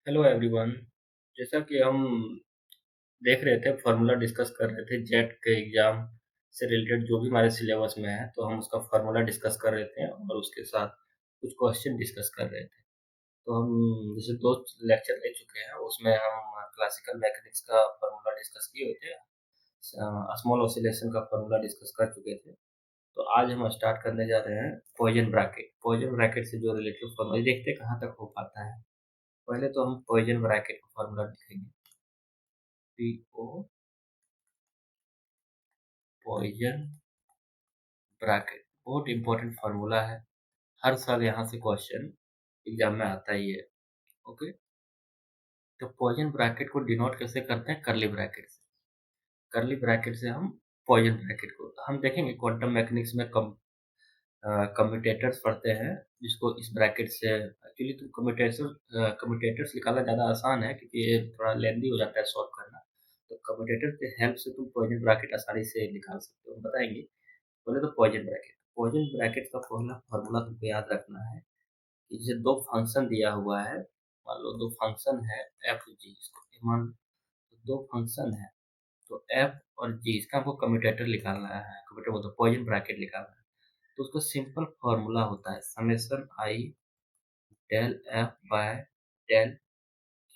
Hello everyone. जैसा कि हम देख रहे थे, फार्मूला डिस्कस कर रहे थे जेट के एग्जाम से रिलेटेड जो भी हमारे सिलेबस में है, तो हम उसका फार्मूला डिस्कस कर रहे थे और उसके साथ कुछ क्वेश्चन डिस्कस कर रहे थे। तो हम जैसे दो लेक्चर ले चुके हैं, उसमें हम क्लासिकल मैकेनिक्स का फार्मूला डिस्कस किए हुए थे, स्मॉल ऑसिलेशन का फार्मूला डिस्कस कर चुके थे। तो आज हम स्टार्ट करने जा रहे हैं पॉइजन ब्रैकेट से जो रिलेटेड फार्मूला, देखते हैं कहाँ तक हो पाता है। पहले तो हम पॉइजन ब्रैकेट का फार्मूला लिखेंगे। पी ओ पॉइजन ब्रैकेट बहुत इंपॉर्टेंट फार्मूला है। हर साल यहाँ से क्वेश्चन एग्जाम में आता ही है। ओके, तो पॉइजन ब्रैकेट को डिनोट कैसे करते हैं? करली ब्रैकेट से। करली ब्रैकेट से हम पॉइजन ब्रैकेट को हम देखेंगे क्वांटम मैकेनिक्स में कम्यूटेटर्स पढ़ते हैं, जिसको इस ब्रैकेट से एक्चुअली तो कम्यूटेटर्स निकालना ज़्यादा आसान है, क्योंकि ये थोड़ा लेंदी हो जाता है सॉल्व करना। तो कम्यूटेटर के हेल्प से तुम पॉइजन ब्रैकेट आसानी से निकाल सकते हो, हम बताएंगे। पहले तो पॉइजन ब्रैकेट का पहला फॉर्मूला तुमको याद रखना है कि जैसे दो फंक्शन दिया हुआ है। मान लो दो फंक्शन है एफ जी, इसको मान दो फंक्शन है, तो एफ और जी इसका हमको कम्यूटेटर निकालना है, कम्यूटेटर बोलते पॉइजन ब्रैकेट निकालना है। तो उसका सिंपल फॉर्मूला होता है summation I del F by del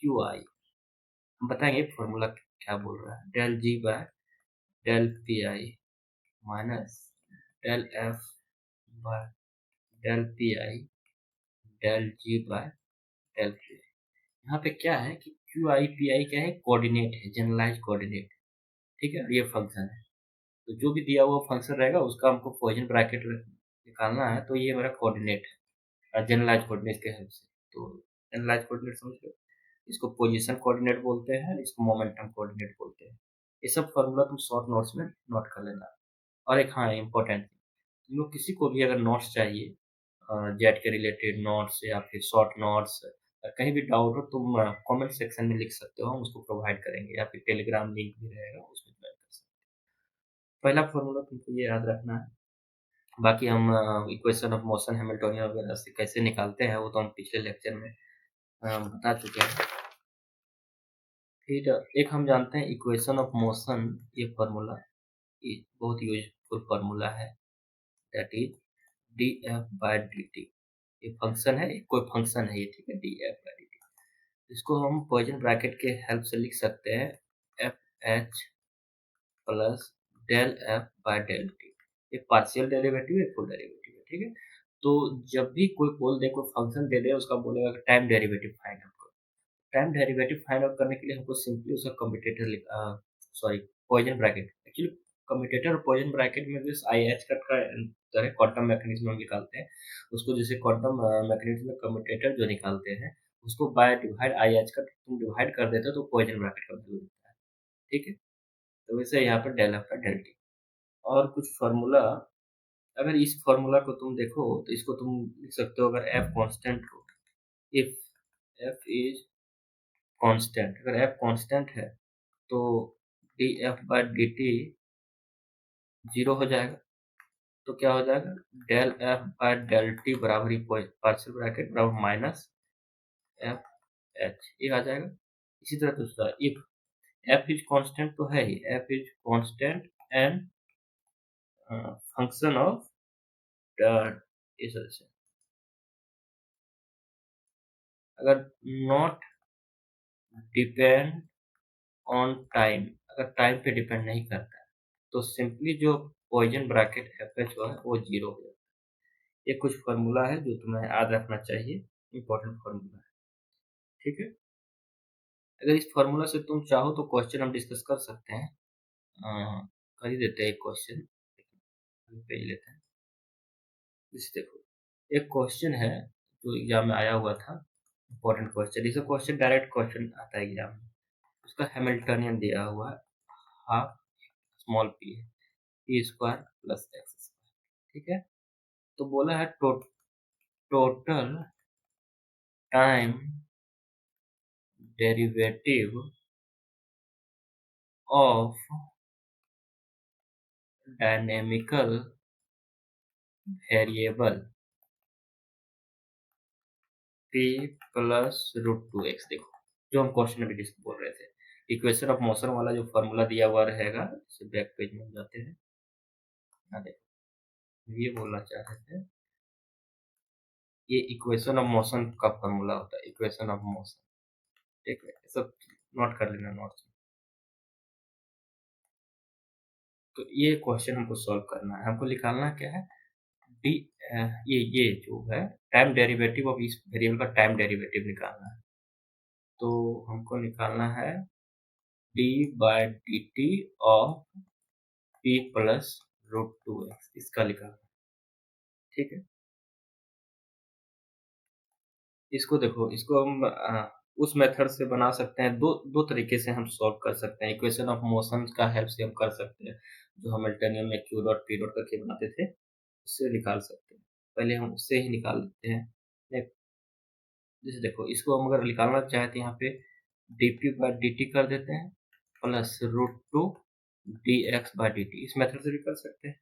Q I. हम बताएंगे फॉर्मूला क्या बोल रहा है। Del G by del P I minus del F by del P I del G by del Q. यहाँ पे क्या है कि क्यू आई पी आई क्या है? कोऑर्डिनेट है, जनरलाइज कोऑर्डिनेट। ठीक है, और ये फंक्शन है। तो जो भी दिया हुआ फंक्शन रहेगा उसका हमको पॉइजन ब्रैकेट निकालना है, तो ये मेरा कोऑर्डिनेट है, जनरलाइज कोऑर्डिनेट के हेल्प से। तो जनरलाइज कोऑर्डिनेट समझ लो, इसको पोजीशन कोऑर्डिनेट बोलते हैं, इसको मोमेंटम कोऑर्डिनेट बोलते हैं। ये सब फॉर्मूला तुम शॉर्ट नोट्स में नोट कर लेना। और एक हाँ इम्पोर्टेंट, तुम लोग किसी को भी अगर नोट्स चाहिए, जेट के रिलेटेड नोट्स या फिर शॉर्ट नोट्स, कहीं भी डाउट हो तुम कमेंट सेक्शन में लिख सकते हो, हम उसको प्रोवाइड करेंगे, या फिर टेलीग्राम लिंक भी रहेगा उसमें ज्वाइन कर सकते हो। पहला फॉर्मूला तुमको ये याद रखना है। बाकी हम इक्वेशन ऑफ मोशन हैमिल्टोनियन वगैरह से कैसे निकालते हैं वो तो हम पिछले लेक्चर में बता चुके हैं। फिर एक हम जानते हैं इक्वेशन ऑफ मोशन, ये फार्मूला ये बहुत यूजफुल फार्मूला है, that is D F by D T. ये फंक्शन है, कोई फंक्शन है ये, ठीक है, D F by D T. इसको हम पॉइजन ब्रैकेट के हेल्प से लिख सकते हैं F H plus del F by del T. ये पार्शियल डेरिवेटिव है, फुल डेरिवेटिव है, ठीक है। तो जब भी कोई बोल दे, कोई फंक्शन दे दे, उसका बोलेगा कि टाइम डेरिवेटिव फाइंड आउट करो। टाइम डेरिवेटिव फाइंड आउट करने के लिए हमको सिंपली उसका commutator sorry poison bracket, actually commutator और पॉइजन ब्रैकेट में भी आई एच कट का अंतर है। क्वांटम मैकेनिज्म में हम निकालते हैं उसको, जैसे क्वांटम मैकेनिज्म में कम्यूटेटर जो निकालते हैं उसको by divide I H cut तुम डिवाइड कर देते हो तो पॉइजन ब्रैकेट का वैल्यू देता है, ठीक है। तो वैसे यहाँ पर डेल एफ का डेल टी। और कुछ फार्मूला, अगर इस फार्मूला को तुम देखो तो इसको तुम लिख सकते हो, अगर एफ कांस्टेंट हो, इफ एफ इज कांस्टेंट, अगर एफ कांस्टेंट है तो D F by D T zero हो जाएगा। तो क्या हो जाएगा? Del F by del T बराबर ही पार्शियल ब्रैकेट बराबर माइनस एफ एच, ये आ जाएगा। इसी तरह दूसरा, इफ एफ इज कांस्टेंट तो है ही, F is constant and function of इस तरह से, अगर नॉट डिपेंड ऑन टाइम, अगर टाइम पे डिपेंड नहीं करता है तो सिंपली जो पॉइजन ब्रैकेट एफ एच है वो जीरो हो जाता है। ये कुछ फार्मूला है जो तुम्हें याद रखना चाहिए, इंपॉर्टेंट फार्मूला है, ठीक है। अगर इस फार्मूला से तुम चाहो तो क्वेश्चन हम डिस्कस कर सकते हैं। कर ही देते हैं एक क्वेश्चन, पेज लेते हैं। इस देखो, एक क्वेश्चन है जो एग्जाम में आया हुआ था, इंपॉर्टेंट क्वेश्चन। इसे क्वेश्चन डायरेक्ट क्वेश्चन आता है एग्जाम में। उसका हैमिल्टनियन दिया हुआ है, हाफ स्मॉल पी है, P square plus X square, ठीक है। तो बोला है total time derivative of dynamical variable p plus root two X. देखो जो हम क्वेश्चन अभी बोल रहे थे। इक्वेशन ऑफ मोशन वाला जो फॉर्मूला दिया हुआ रहेगा, इसे बैक पेज में हम जाते हैं। यहाँ देखो, ये बोलना चाह रहे थे, ये इक्वेशन ऑफ मोशन का फॉर्मूला होता है, इक्वेशन ऑफ मोशन। ठीक है, सब नोट कर लेना नोट्स में। तो ये क्वेश्चन हमको सॉल्व करना है, हमको निकालना क्या है, डी ये जो है टाइम डेरिवेटिव ऑफ इस वेरिएबल का टाइम डेरिवेटिव निकालना है। तो हमको निकालना है D by D T of P plus root two X, इसका निकालना है। ठीक है, इसको देखो, इसको हम उस मेथड से बना सकते हैं, दो दो तरीके से हम सॉल्व कर सकते हैं। इक्वेशन ऑफ मोशन का हेल्प से हम कर सकते हैं, जो हैमिल्टनियन में क्यू डॉट पी डॉट करके बनाते थे, उससे निकाल सकते हैं। पहले हम उससे ही निकाल लेते हैं। जैसे देखो, इसको हम अगर निकालना चाहें तो यहाँ पे D P by D T कर देते हैं, plus root two D X by D T, इस मेथड से भी कर सकते हैं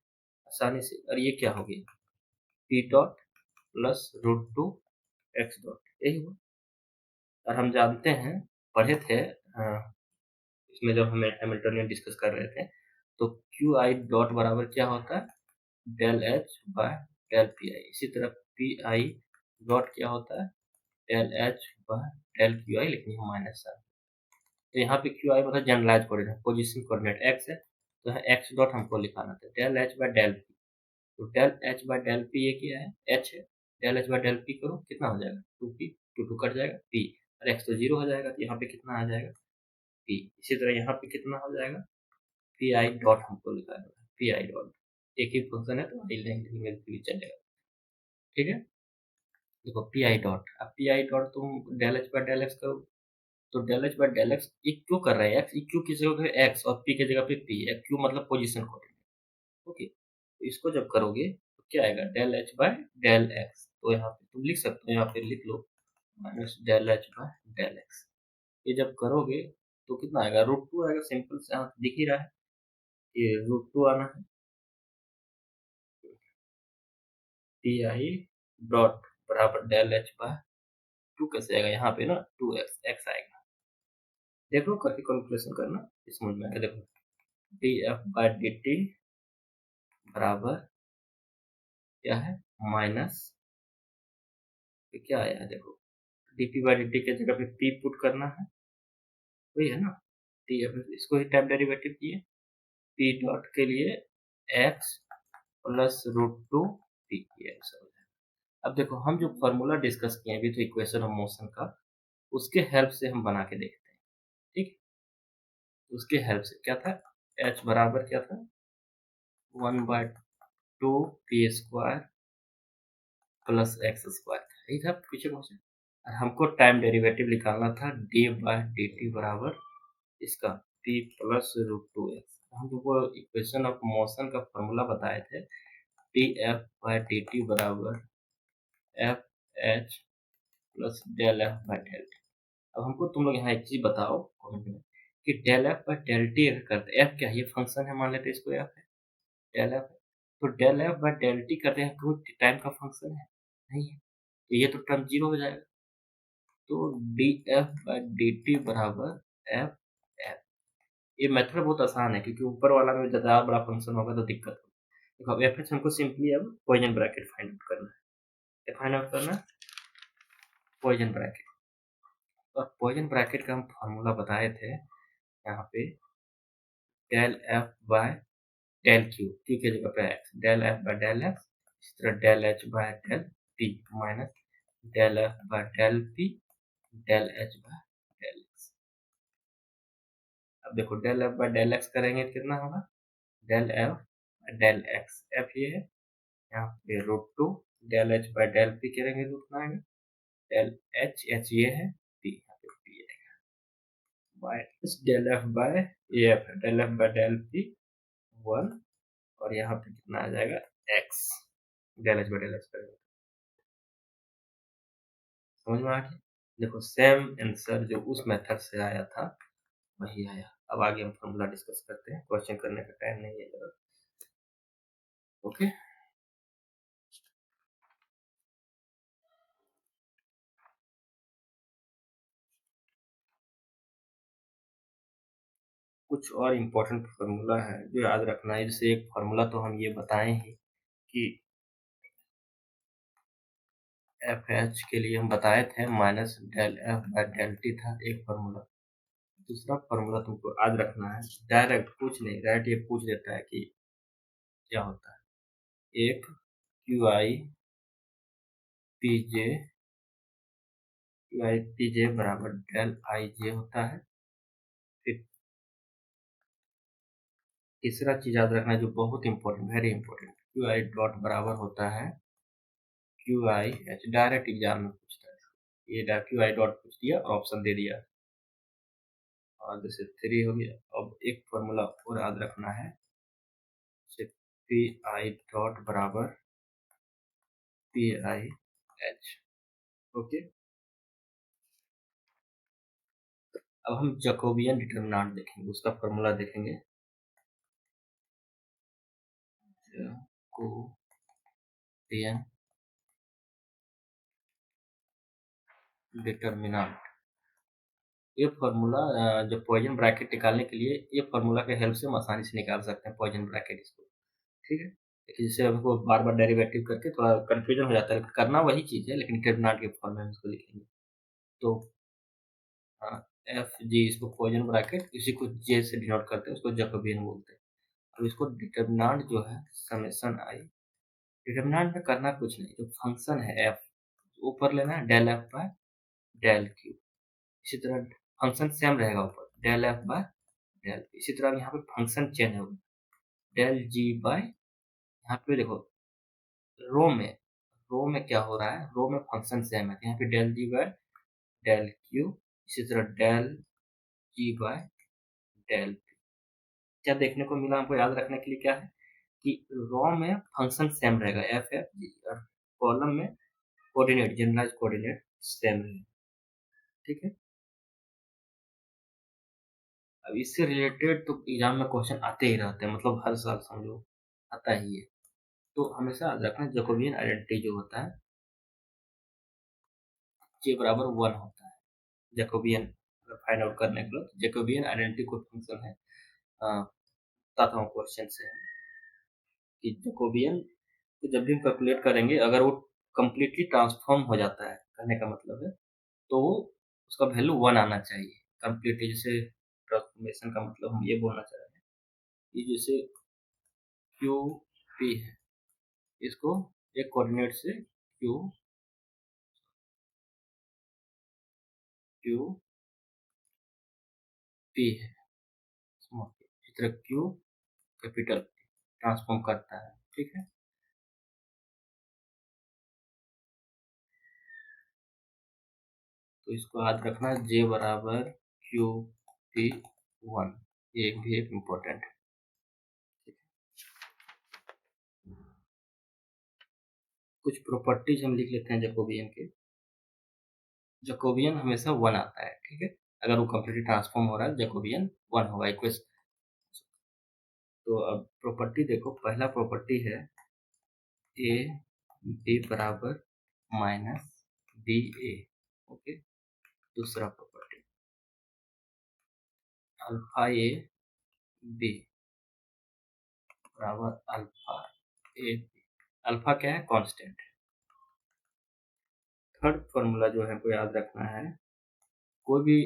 आसानी से। और ये क्या हो गया, P dot plus root two X dot, यही हुआ। और हम जानते हैं, पढ़े थे इसमें जब हमें हैमिल्टनियन डिस्कस कर रहे थे, तो क्यू आई डॉट बराबर क्या होता है, del H by del P I. इसी तरह पी आई डॉट क्या होता है, del H by del Q I, लिखनी है माइनस साइन। तो यहाँ पे क्यू आई मतलब generalize coordinate, position coordinate X है, तो एक्स डॉट हमको लिखाना था del H by del P. तो del H by del P ये क्या है, एच है, del H by del P करो, कितना हो जाएगा, two P, two two cut जाएगा, पी, और एक्स तो जीरो हो जाएगा, तो यहाँ पे कितना आ जाएगा, पी। इसी तरह यहाँ पे कितना हो जाएगा, पी आई डॉट हमको लिखाना है, पी आई डॉट, एक ही फंक्शन है तो आई लेंगे भी चलेगा। ठीक है, देखो पी आई डॉट, अब पी आई डॉट तुम del H by del X करो, तो del H by del X, ये क्यों कर रहा है एक्स, ये क्यू की जगह पे एक्स और पी की जगह पे पी है, क्यू मतलब पोजीशन कोऑर्डिनेट। ओके, तो इसको जब करोगे तो क्या आएगा, del H by del X, तो यहाँ पे तुम लिख सकते हो, यहाँ पे लिख लो minus del H by del X. ये जब करोगे तो कितना आएगा, रूट टू आएगा, सिंपल से यहाँ दिख ही रहा है, ये रूट टू आना है। टी आई डॉट बराबर डेल एच बाय टू, कैसे आएगा यहाँ पे ना, टू एक्स, एक्स आएगा। देख लो करके कैलकुलेशन करना, इस समझ में आएगा। देखो D F by D T बराबर क्या है, माइनस, क्या आया देखो, D P by D T के जगह पे पी पुट करना है, वही है ना, टी एफ, इसको ही टाइम डेरिवेटिव किए, पी डॉट के लिए X plus root two P किया। अब देखो, हम जो फॉर्मूला डिस्कस किए अभी, तो इक्वेशन ऑफ मोशन का, उसके हेल्प से हम बना के देखते हैं। ठीक, उसके हेल्प से क्या था, एच बराबर क्या था, one by two P square plus X square, यही था पीछे क्वेश्चन। और हमको टाइम डेरिवेटिव निकालना था, डी बाय डी टी बराबर इसका P plus root two X. हम लोग इक्वेशन ऑफ मोशन का फॉर्मूला बताए थे, D F by D T बराबर F H plus del F by del T. अब हमको तुम लोग यहाँ एक चीज बताओ कमेंट में, कि del F by del T अगर करते, एफ क्या है, ये फंक्शन है, मान लेते हैं इसको एफ है, डेल एफ है, तो del F by del T करते हैं, कोई टाइम का फंक्शन है नहीं है, तो ये तो टर्म जीरो हो जाएगा। तो D F by D T बराबर एफ एफ। ये मेथड बहुत आसान है, क्योंकि ऊपर वाला में ज़्यादा बड़ा फंक्शन होगा तो दिक्कत होगी। देखो अब एफ एच हमको सिंपली अब पॉइजन ब्रैकेट फाइंड आउट करना है, फाइंड आउट करना है पॉइजन ब्रैकेट। और पॉइजन ब्रैकेट का हम फार्मूला बताए थे यहाँ पे, del F by del Q, Q की जगह पे X, del F by del X, इस तरह del H by del P minus del F by del P del H by del X. अब देखो del F by del X करेंगे तो कितना होगा, del F del X, F ये है, यहाँ पे root two, del H by del P करेंगे तो कितना आएगा, डेल एच, एच ये है, पी यहाँ पे पी आएगा, माइनस डेल एफ बाय ये एफ है, del F by del P one, और यहाँ पे कितना आ जाएगा, X, del H by del X करेंगे। समझ में आ गया, देखो सेम आंसर जो उस मेथड से आया था वही आया। अब आगे हम फॉर्मूला डिस्कस करते हैं, क्वेश्चन करने का टाइम नहीं है। ओके। कुछ और इम्पोर्टेंट फार्मूला है जो याद रखना है। जैसे एक फार्मूला तो हम ये बताएं ही कि एफ एच के लिए हम बताए थे minus del F by del T था एक फार्मूला। दूसरा फार्मूला तुमको याद रखना है, डायरेक्ट कुछ नहीं, डायरेक्ट ये पूछ देता है कि क्या होता है। एक Q I P J, Q I P जे बराबर डेल आई जे होता है। फिर तीसरा चीज याद रखना है जो बहुत important, very important, Q I dot बराबर होता है Q I H. Direct exam में पूछता है ये, क्यू आई डॉट पूछ दिया और ऑप्शन दे दिया, और जैसे 3 हो गया। अब एक फॉर्मूला और याद रखना है, जैसे पी आई डॉट बराबर पी आई एच। ओके, अब हम जैकोबियन डिटर्मिनेंट देखेंगे, उसका फॉर्मूला देखेंगे। जैकोबियन डिटर्मिनेंट, ये फार्मूला जो पॉइजन ब्रैकेट निकालने के लिए, ये फार्मूला के हेल्प से हम आसानी से निकाल सकते हैं पॉइजन ब्रैकेट इसको। ठीक है, लेकिन जिससे हमको बार बार डेरिवेटिव करके थोड़ा कंफ्यूजन हो जाता है, करना वही चीज़ है लेकिन डिटर्मिनेंट के फॉर्म में हम इसको लिखेंगे। तो एफ जी, इसको पॉइजन ब्रैकेट, इसी को जे से डिनोट करते हैं, उसको जैकोबियन बोलते हैं। अब इसको डिटर्मिनेंट जो है समेशन आई, डिटर्मिनेंट में करना कुछ नहीं, जो फंक्शन है एफ ऊपर लेना है del F by del Q. इसी तरह फंक्शन सेम रहेगा ऊपर, डेल एफ बाय डेल। इसी तरह यहाँ पे फंक्शन चेंज होगा, डेल जी बाय, यहाँ पे देखो रो में क्या हो रहा है, रो में फंक्शन सेम है, यहाँ पे del G by del Q. इसी तरह del G by del P. क्या देखने को मिला हमको याद रखने के लिए क्या है कि रो में फंक्शन सेम रहेगा एफ एफ जी, और कॉलम में कोऑर्डिनेट, जनरलाइज कोऑर्डिनेट सेम रहेगा। ठीक है, अब इससे रिलेटेड तो एग्जाम में क्वेश्चन आते ही रहते हैं, मतलब हर साल समझो आता ही है। तो हमेशा याद रखना जैकोबियन आइडेंटिटी जो होता है जे बराबर 1 होता है। जैकोबियन अगर फाइंड आउट करने के लिए, तो जैकोबियन आइडेंटिटी कोई फंक्शन है, बताता हूँ क्वेश्चन से, कि जैकोबियन को जब भी हम कैलकुलेट करेंगे, अगर वो कंप्लीटली ट्रांसफॉर्म हो जाता है, कहने का मतलब है, तो वो उसका वैल्यू 1 आना चाहिए कंप्लीटली। जैसे ट्रांसफॉर्मेशन का मतलब हम ये बोलना चाह रहे हैं कि जैसे क्यू पी है, इसको एक कोऑर्डिनेट से क्यू क्यू पी है, स्मॉल पी, इस तरह क्यू कैपिटल ट्रांसफॉर्म करता है। ठीक है, तो इसको याद रखना, जे बराबर क्यू पी 1, ये भी एक इम्पोर्टेंट है। कुछ प्रॉपर्टीज हम लिख लेते हैं जैकोबियन के। जैकोबियन हमेशा 1 आता है, ठीक है, अगर वो कंप्लीटली ट्रांसफॉर्म हो रहा है जैकोबियन 1 होगा इक्वेशन। तो अब प्रॉपर्टी देखो, पहला प्रॉपर्टी है ए बी बराबर माइनस बी ए। ओके, दूसरा प्रॉपर्टी अल्फा ए बी बराबर अल्फा ए बी। अल्फा क्या है, कांस्टेंट। थर्ड फॉर्मूला जो है हमको याद रखना है, कोई भी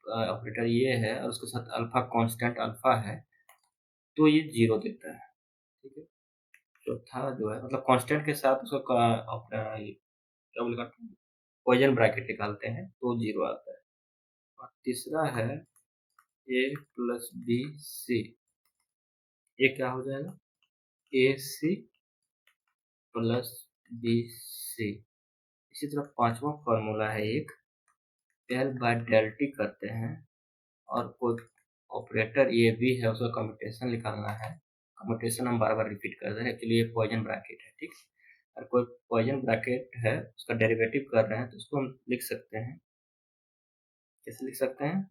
ऑपरेटर ये है और उसके साथ अल्फा कांस्टेंट अल्फा है तो ये 0 देता है। ठीक है, चौथा जो है मतलब कांस्टेंट के साथ उसका क्या बोलेगा, पॉइजन ब्रैकेट निकालते हैं तो 0 आता है। और तीसरा है ए प्लस बी सी, ये क्या हो जाएगा, ए सी प्लस बी सी। इसी तरह पांचवा फॉर्मूला है एक, डेल बाय डेल टी करते हैं, और कोई ऑपरेटर ये भी है, उसका कम्यूटेशन निकालना है। कम्यूटेशन हम बार बार रिपीट कर रहे हैं, एक्चुअली ये पॉइजन ब्रैकेट है। ठीक, और कोई पॉइजन ब्रैकेट है, उसका डेरिवेटिव कर रहे हैं, तो उसको हम लिख सकते हैं, कैसे लिख सकते हैं,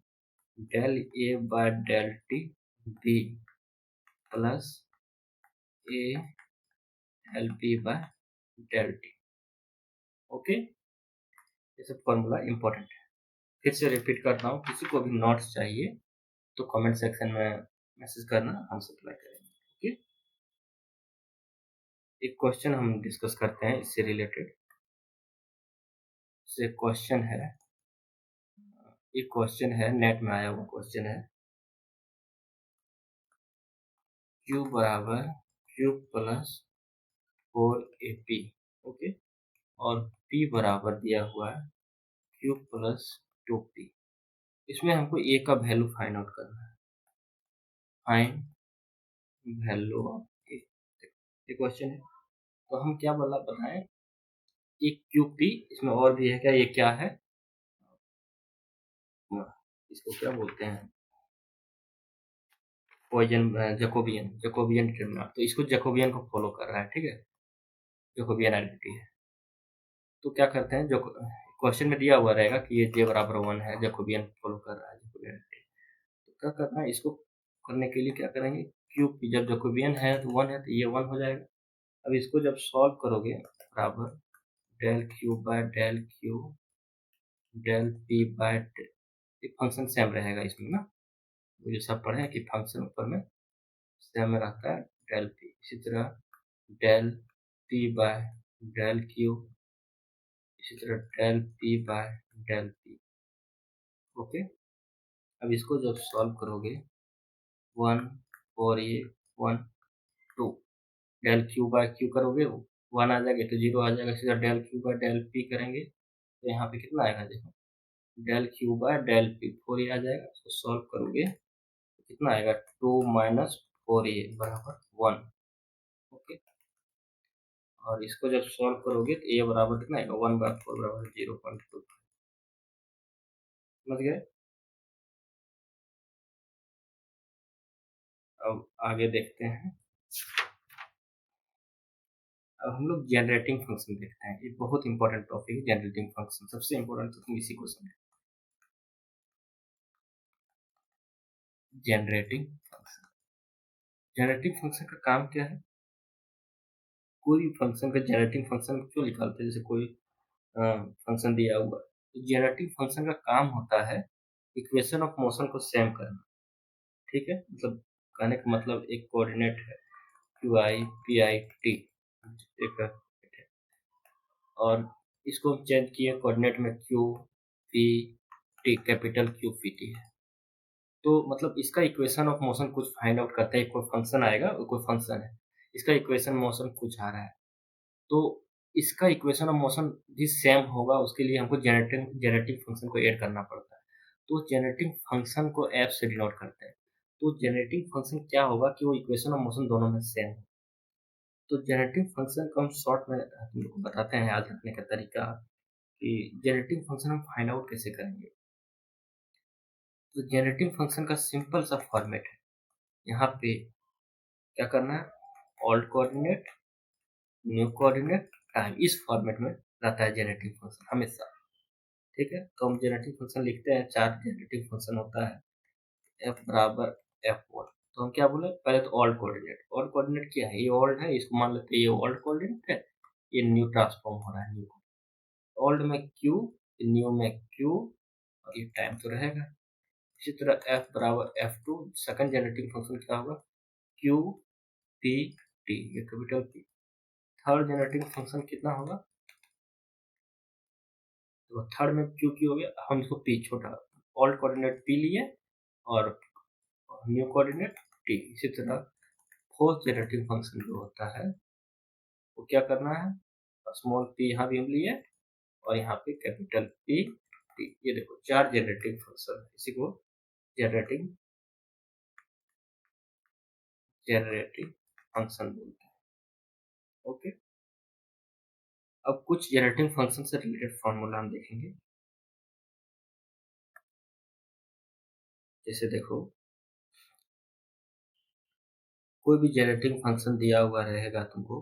del A by del T B plus A L P by del T. Okay, ये सब फॉर्मूला इंपॉर्टेंट है। फिर से रिपीट करता हूँ, किसी को भी नोट्स चाहिए तो कमेंट सेक्शन में मैसेज करना, हम सप्लाई करेंगे। ओके, एक क्वेश्चन हम डिस्कस करते हैं इससे रिलेटेड। से क्वेश्चन है, एक क्वेश्चन है नेट में आया हुआ क्वेश्चन है, q बराबर q प्लस 4ap। ओके, और p बराबर दिया हुआ है q प्लस 2p। इसमें हमको a का वैल्यू फाइंड आउट करना है। फाइंड वैल्यू ऑफ a, ये क्वेश्चन है। तो हम क्या बोला बताएं, एक QP, इसमें और भी है क्या, ये क्या है, इसको क्या बोलते हैं, पॉइजन, जैकोबियन डिटरमिनेंट। तो इसको जैकोबियन को फॉलो कर रहा है, ठीक है, जैकोबियन आइडेंटिटी है। तो क्या करते हैं, जो क्वेश्चन में दिया हुआ रहेगा कि ये j बराबर 1 है, जैकोबियन फॉलो कर रहा है, जैकोबियन आइडेंटिटी। तो क्या करना है, इसको करने के लिए क्या करेंगे, QP जब जैकोबियन है तो 1 है, तो ये 1 हो जाएगा। अब इसको जब सॉल्व करोगे, बराबर del Q by del Q del P by, एक फंक्शन सेम रहेगा इसमें ना, मुझे सब पढ़े हैं कि फंक्शन ऊपर में सेम में रहता है, डेल पी। इसी तरह del P by del Q, इसी तरह del P by del P. Okay, अब इसको जब सॉल्व करोगे, 1 और ये 1 2, डेल क्यू बाय क्यू करोगे 1 आ जाएगा, तो 0 आ जाएगा। सीधा del Q by del P करेंगे तो यहाँ पे कितना आएगा, देखो del Q by del P 4 ही आ जाएगा। इसको सॉल्व करोगे तो कितना आएगा, 2 माइनस 4a बराबर 1। ओके, और इसको जब सॉल्व करोगे तो a बराबर कितना आएगा, 1/4 बराबर 0.2। समझ गए। अब आगे देखते हैं। अब हम लोग जनरेटिंग फंक्शन देखते हैं। ये बहुत इंपॉर्टेंट टॉपिक है, जनरेटिंग फंक्शन सबसे इंपॉर्टेंट, तो तुम इसी को समझो। जनरेटिंग फंक्शन, जनरेटिंग फंक्शन का काम क्या है, कोई फंक्शन का जनरेटिंग फंक्शन क्यों निकालते हैं, जैसे कोई फंक्शन दिया हुआ है, तो जनरेटिंग फंक्शन का काम होता है इक्वेशन ऑफ मोशन को सेम करना। ठीक है, मतलब कहने का मतलब एक कोऑर्डिनेट है Q I P I T, एक, और इसको हम चेंज किए कोऑर्डिनेट में Q P T, capital Q P T है। तो मतलब इसका इक्वेशन ऑफ मोशन कुछ फाइंड आउट करते हैं, कोई फंक्शन आएगा, कोई फंक्शन है, इसका इक्वेशन मोशन कुछ आ रहा है, तो इसका इक्वेशन ऑफ मोशन भी सेम होगा, उसके लिए हमको जेनेटिंग फंक्शन को ऐड करना पड़ता है। तो जेनेटिंग फंक्शन को एफ से डिनोट करते हैं। तो जेनेटिंग फंक्शन क्या होगा कि वो इक्वेशन ऑफ मोशन दोनों में सेम है। तो जेनेटिंग फंक्शन को हम शॉर्ट में हम लोग को बताते हैं, याद रखने का तरीका कि जेनेटिंग फंक्शन हम फाइंड आउट कैसे करेंगे। तो जेनेटिंग फंक्शन का सिंपल सा फॉर्मेट है, यहाँ पे क्या करना है, old coordinate, new coordinate, time, इस फॉर्मेट में रहता है जेनेटिक फंक्शन हमेशा। ठीक है, तो हम जेनेटिक फंक्शन लिखते हैं, 4 जेनेटिक फंक्शन होता है, एफ बराबर F1। तो हम क्या बोले, पहले तो ओल्ड कोऑर्डिनेट, ओल्ड कोऑर्डिनेट क्या है, ये ओल्ड है, इसको मान लेते हैं ये ओल्ड कोऑर्डिनेट है, ये न्यू ट्रांसफॉर्म हो रहा है, न्यू, ओल्ड में क्यू, न्यू में क्यू, और ये टाइम तो रहेगा। इसी तरह एफ बराबर F2, सेकंड जेनेटिक फंक्शन क्या होगा, क्यू पी टी, ये capital P. Third genetic function कितना होगा, तो थर्ड में क्यू की हो गया, हम इसको पी, छोटा ओल्ड कोऑर्डिनेट पी लिए, और न्यू कोऑर्डिनेट टी। इसी तरह फोर्थ जेनेरेटिंग फंक्शन जो होता है वो क्या करना है, स्मॉल पी यहाँ भी हम लिए, और यहाँ पे कैपिटल पी टी। ये देखो 4 जेनेरेटिंग फंक्शन है, इसी को जेनेरेटिंग जेनेरेटिंग फंक्शन बोलते हैं। ओके, अब कुछ जेनेरेटिंग फंक्शन से रिलेटेड फॉर्मूला हम देखेंगे। जैसे देखो, कोई भी जेनेरेटिंग फंक्शन दिया हुआ रहेगा तुमको,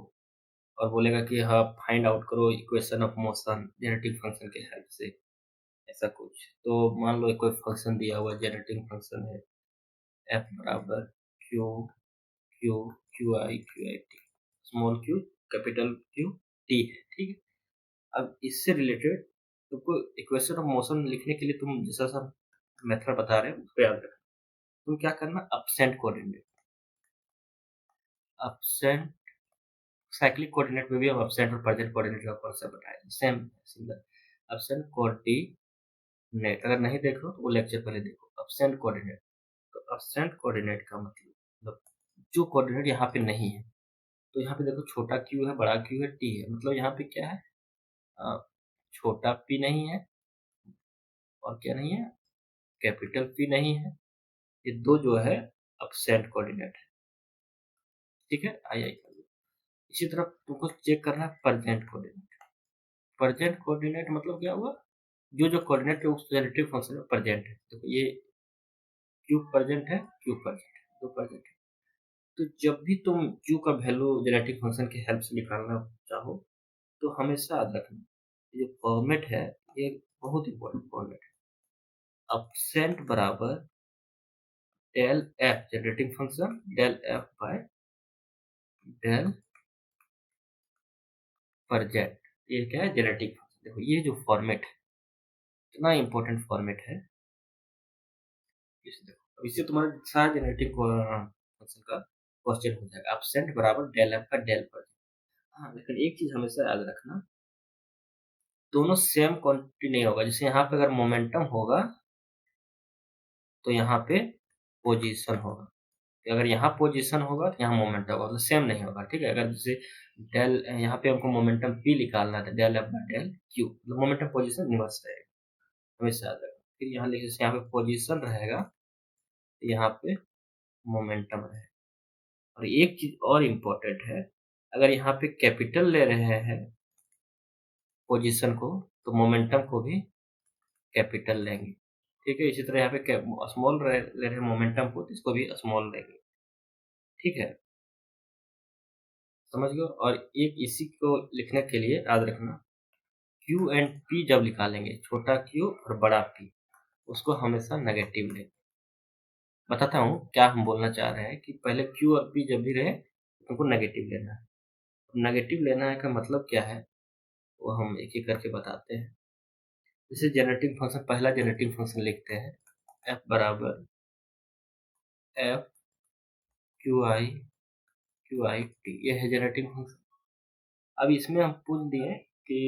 और बोलेगा कि हाँ फाइंड आउट करो equation of motion generating function के हेल्प से, ऐसा कुछ। तो मान लो कोई फंक्शन दिया हुआ जेनेरेटिंग फंक्शन है, एफ बराबर Q Q Q I T, small Q capital Q T है। ठीक है, अब इससे रिलेटेड तुमको इक्वेशन ऑफ मोशन लिखने के लिए तुम जैसा सा मेथड बता रहे हैं उसको याद रखना। तुम क्या करना, absent coordinate, absent cyclic coordinate में भी हम absent और present कोऑर्डिनेट का कॉन्सेप्ट बताए, सेम सिमिलर। absent कोऑर्डिनेट अगर नहीं देख रहे हो तो वो लेक्चर पहले देखो। absent कोऑर्डिनेट, तो absent कोऑर्डिनेट का मतलब जो कोऑर्डिनेट यहाँ पे नहीं है, तो यहाँ पे देखो छोटा क्यू है, बड़ा क्यू है, टी है, मतलब यहाँ पे क्या है, अ, छोटा पी नहीं है और क्या नहीं है, कैपिटल पी नहीं है, ये दो जो है absent कोऑर्डिनेट है। ठीक है, आई आई इसी तरह तुमको चेक करना है प्रेजेंट कोऑर्डिनेट। प्रेजेंट कोऑर्डिनेट मतलब क्या हुआ, जो जो कोऑर्डिनेट उस रिलेटिव फंक्शन में प्रेजेंट है। देखो ये क्यू प्रेजेंट है, क्यू प्रेजेंट है, दो प्रेजेंट है। तो जब भी तुम क्यू का वैल्यू जेनेटिक फंक्शन की हेल्प से निकालना चाहो, तो हमेशा याद रखना ये जो फॉर्मेट है, ये बहुत इंपॉर्टेंट फॉर्मेट है। अपसेंट बराबर del F generating function, del F by del प्रेजेंट, ये क्या है, जेनेटिक फंक्शन। देखो ये जो फॉर्मेट है, इतना इंपॉर्टेंट फॉर्मेट है, इसे देखो। अब इससे तुम्हारा सारा जेनेटिक फंक्शन का क्वेश्चन हो जाएगा। अपसेंट बराबर डेल एफ का डेल प्रेजेंट। हाँ, लेकिन एक चीज हमेशा याद रखना, दोनों सेम क्वांटिटी नहीं होगा। जैसे यहाँ पे अगर मोमेंटम होगा, तो यहाँ पे पोजीशन होगा। अगर यहाँ पोजीशन होगा तो यहाँ मोमेंटम होगा, मतलब सेम नहीं होगा। ठीक है, अगर जैसे डेल, यहाँ पे हमको मोमेंटम पी निकालना था, del F by del Q, मतलब मोमेंटम पोजीशन रिवर्स रहेगा, हमेशा याद रखना। फिर यहाँ लिखे, जैसे यहाँ पे पोजीशन रहेगा, तो यहाँ पे मोमेंटम रहेगा। और एक चीज और इम्पोर्टेंट है, अगर यहाँ पे कैपिटल ले रहे हैं पोजीशन को, तो मोमेंटम को भी कैपिटल लेंगे। ठीक है, इसी तरह यहाँ पे स्मॉल ले रहे हैं मोमेंटम को, तो इसको भी स्मॉल लेंगे। ठीक है, समझ गए। और एक इसी को लिखने के लिए याद रखना, क्यू एंड पी जब निकालेंगे, छोटा क्यू और बड़ा पी, उसको हमेशा नेगेटिव लें। बताता हूँ क्या हम बोलना चाह रहे हैं, कि पहले क्यू और पी जब भी रहे, उनको नेगेटिव लेना है। नेगेटिव लेना है का मतलब क्या है, वो हम एक एक करके बताते हैं। जैसे जेनेटिक फंक्शन, पहला जेनेटिक फंक्शन लिखते हैं, एफ बराबर एफ क्यू आई टी, ये है जेनेटिक फंक्शन। अब इसमें हम पूछ दिए कि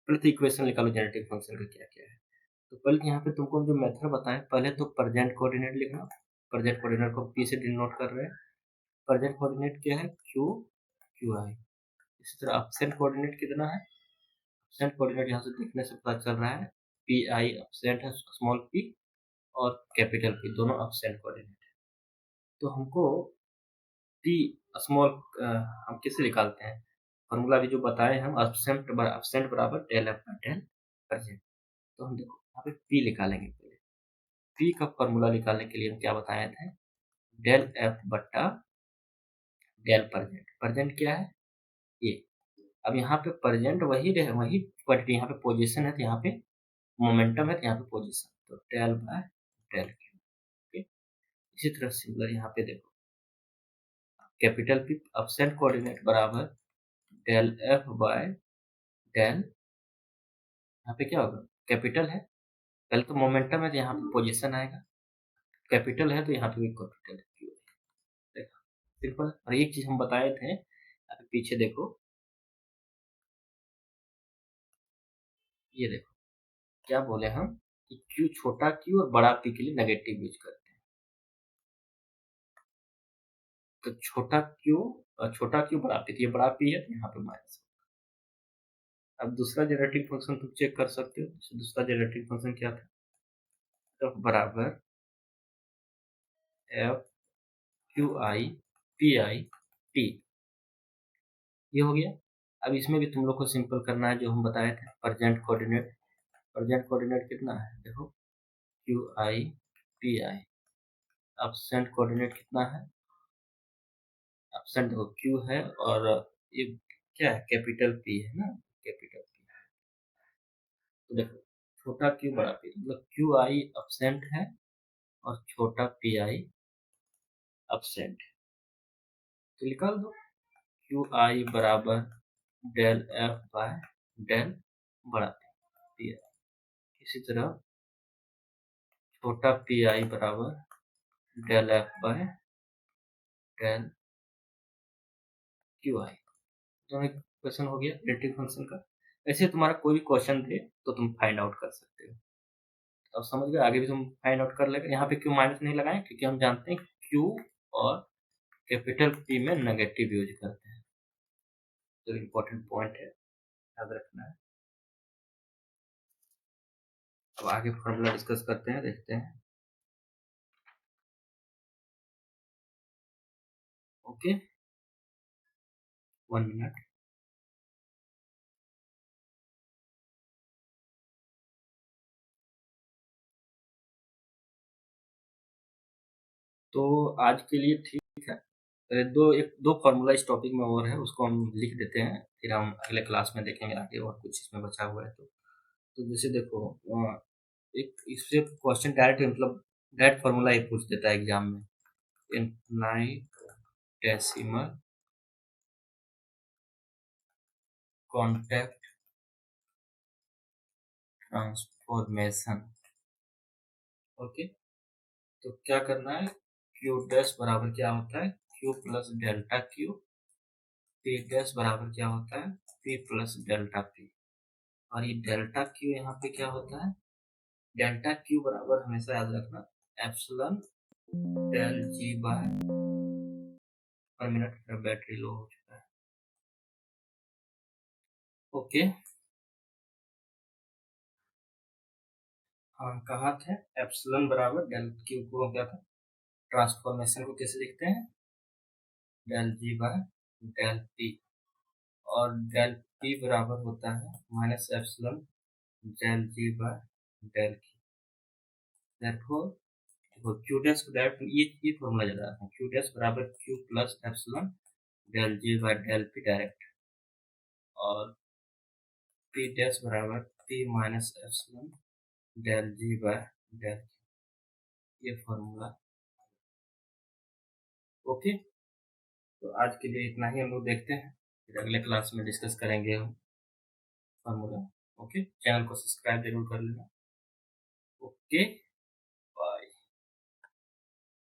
प्रति इक्वेशन निकालो जेनेटिक फंक्शन का क्या क्या है। तो पहले यहाँ पे तुमको जो मेथड बताएं, पहले तो प्रेजेंट कोऑर्डिनेट लिखना। प्रेजेंट कोऑर्डिनेट को पी से डिनोट कर रहे हैं। प्रेजेंट कोऑर्डिनेट क्या है, क्यू क्यू आई। इसी तरह अपसेंट कोऑर्डिनेट कितना है, अपसेंट कोऑर्डिनेट यहाँ से देखने से पता चल रहा है, पी आई अपसेंट है, स्मॉल पी और कैपिटल पी दोनों अपसेंट कोऑर्डिनेट है। तो हमको पी स्मॉल हम किससे निकालते हैं, फॉर्मूला भी जो बताए हम, अपसेंट बराबर डेल एफ बाय डेल प्रेजेंट। तो हम देखो यहाँ पे पी निकालेंगे। पहले पी का फॉर्मूला निकालने के लिए हम क्या बताए थे, डेल एफ बट्टा डेल प्रेजेंट। प्रेजेंट क्या है, ये। अब यहाँ पे प्रेजेंट वही रहे, वही क्वांटिटी, यहाँ पे पोजीशन है तो यहाँ पे मोमेंटम है, तो यहाँ पे पोजीशन, तो del by del Q. Okay, इसी तरह सिमिलर यहाँ पे देखो, कैपिटल पी अपसेंट कोऑर्डिनेट बराबर डेल एफ बाय डेल, यहाँ पे क्या होगा, कैपिटल है, पहले तो मोमेंटम है तो यहाँ पे पोजीशन आएगा, कैपिटल है तो यहाँ पे भी कैपिटल क्यू है। देखा, सिंपल। और एक चीज हम बताए थे, अभी पीछे देखो, ये देखो क्या बोले हम, कि क्यू, छोटा क्यू और बड़ा पी के लिए नेगेटिव यूज करते हैं। तो छोटा क्यू और छोटा क्यू बड़ा पी, तो ये बड़ा पी है तो यहाँ पे माइनस। अब दूसरा जेनेटिक फंक्शन तुम चेक कर सकते हो। तो दूसरा जेनेटिक फंक्शन क्या था, एफ बराबर F Q I P I T, ये हो गया। अब इसमें भी तुम लोग को सिंपल करना है, जो हम बताए थे प्रेजेंट कोऑर्डिनेट। प्रेजेंट कोऑर्डिनेट कितना है, देखो Q I P I. Absent coordinate कितना है, अपसेंट देखो क्यू है, और ये क्या है, कैपिटल पी है ना, कैपिटल पी। तो देखो छोटा क्यू बड़ा पी, मतलब क्यू आई अपसेंट है और छोटा पी आई अपसेंट है, तो निकाल दो। क्यू आई बराबर डेल एफ बाय डेल बड़ा पी आई। इसी तरह छोटा पी आई बराबर del F by del Q I. तो एक क्वेश्चन हो गया प्रिडिक्टिव फंक्शन का। ऐसे तुम्हारा कोई भी क्वेश्चन दे तो तुम फाइंड आउट कर सकते हो। अब समझ गए, आगे भी तुम फाइंड आउट कर लेगा। यहाँ पे क्यू माइनस नहीं लगाएं क्योंकि हम जानते हैं क्यू और कैपिटल पी में नेगेटिव यूज करते हैं, तो इम्पोर्टेंट पॉइंट है, याद रखना है। अब आगे फॉर्मूला डिस्कस करते हैं, देखते हैं। Okay, 1 minute. तो आज के लिए ठीक है। दो फार्मूला इस टॉपिक में और है, उसको हम लिख देते हैं, फिर हम अगले क्लास में देखेंगे आगे और कुछ इसमें बचा हुआ है तो जैसे देखो, एक इससे क्वेश्चन डायरेक्ट मतलब डायरेक्ट फार्मूला ही पूछ देता है एग्जाम में। इनफाइनेटेसिमल कॉन्टैक्ट ट्रांसफॉर्मेशन। ओके, तो क्या करना है, क्यू डैश बराबर क्या होता है, Q plus delta Q. P dash बराबर क्या होता है, पी प्लस डेल्टा पी। और ये डेल्टा क्यू यहाँ पे क्या होता है, डेल्टा क्यू बराबर हमेशा याद रखना एप्सिलॉन डेल जी बाय। पर मिनट मेरा बैटरी लो हो चुका है। ओके, हाँ कहाँ थे, एप्सिलॉन बराबर डेल क्यू को क्या था, ट्रांसफॉर्मेशन को कैसे लिखते हैं, del G by del P. और डेल पी बराबर होता है minus epsilon del G by del Q. therefore देखो क्यू डैश को डायरेक्ट ये फॉर्मूला याद रखना, क्यू डैश बराबर Q plus epsilon del G by del P direct, और पी डैश बराबर P minus epsilon del G by del Q, ये formula. Okay, तो आज के लिए इतना ही हम लोग देखते हैं, फिर अगले क्लास में डिस्कस करेंगे हम फार्मूला। ओके, चैनल को सब्सक्राइब जरूर कर लेना। ओके।